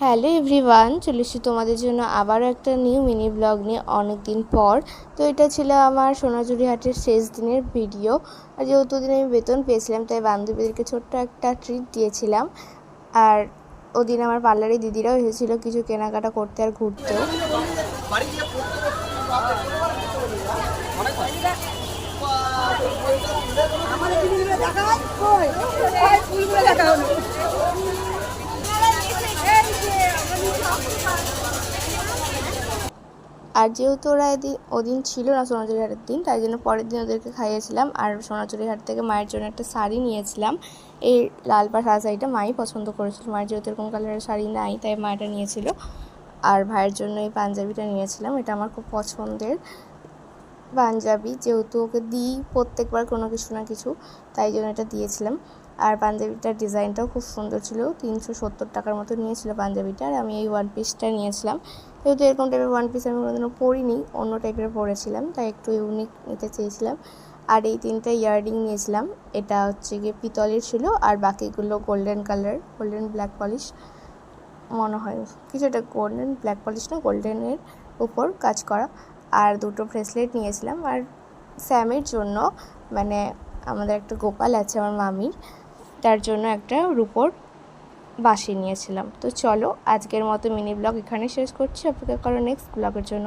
Hello everyone, চলে এসেছি তোমাদের জন্য আবারও একটা নিউ মিনি ব্লগ নিয়ে অনেক দিন পর। তো এটা ছিল আমার সোনাঝুরি হাটের শেষ দিনের ভিডিও। আর যেহেতু দিন আমি বেতন পেয়েছিলাম তাই বান্ধবীদেরকে ছোট্ট একটা ট্রিট দিয়েছিলাম। আর ওদিন আমার পার্লারে দিদিরাও এসেছিলো কিছু কেনাকাটা করতে আর ঘুরতেও। আর যেহেতু ওরা ওদিন ছিল না সোনাঝুরি হাটের দিন, তাই জন্য পরের দিন ওদেরকে খাইয়েছিলাম। আর সোনাঝুরি হাট থেকে মায়ের জন্য একটা শাড়ি নিয়েছিলাম। এই লাল পাড় সাদা শাড়িটা মাই পছন্দ করেছিল, মায়ের যেহেতু এরকম কালারের শাড়ি নাই তাই মা এটা নিয়েছিল। আর ভাইয়ের জন্য এই পাঞ্জাবিটা নিয়েছিলাম, এটা আমার খুব পছন্দের পাঞ্জাবি, যেহেতু ওকে দিই প্রত্যেকবার কোনো কিছু না কিছু, তাই জন্য এটা দিয়েছিলাম। আর পাঞ্জাবিটার ডিজাইনটাও খুব সুন্দর ছিল, 370 টাকার মতো নিয়েছিল পাঞ্জাবিটা। আর আমি এই ওয়ান পিসটা নিয়েছিলাম, যেহেতু এরকম টাইপের ওয়ান পিস আমি কোনোদিনও পরিনি, অন্য টাইপের পরেছিলাম, তাই একটু ইউনিক নিতে চেয়েছিলাম। আর এই 3টে ইয়াররিং নিয়েছিলাম, এটা হচ্ছে গিয়ে পিতলের ছিল আর বাকিগুলো golden colour, golden black polish মনে হয় কিছু, এটা গোল্ডেন ব্ল্যাক পলিশ না, গোল্ডেনের উপর কাজ করা। আর দুটো ব্রেসলেট নিয়েছিলাম। আর স্যামের জন্য, মানে আমাদের একটা গোপাল আছে আমার মামির, তার জন্য একটা রূপোর বাঁশি নিয়েছিলাম। তো চলো আজকের মতো মিনি ব্লগ এখানে শেষ করছি, অপেক্ষা করো নেক্সট ব্লগের জন্য।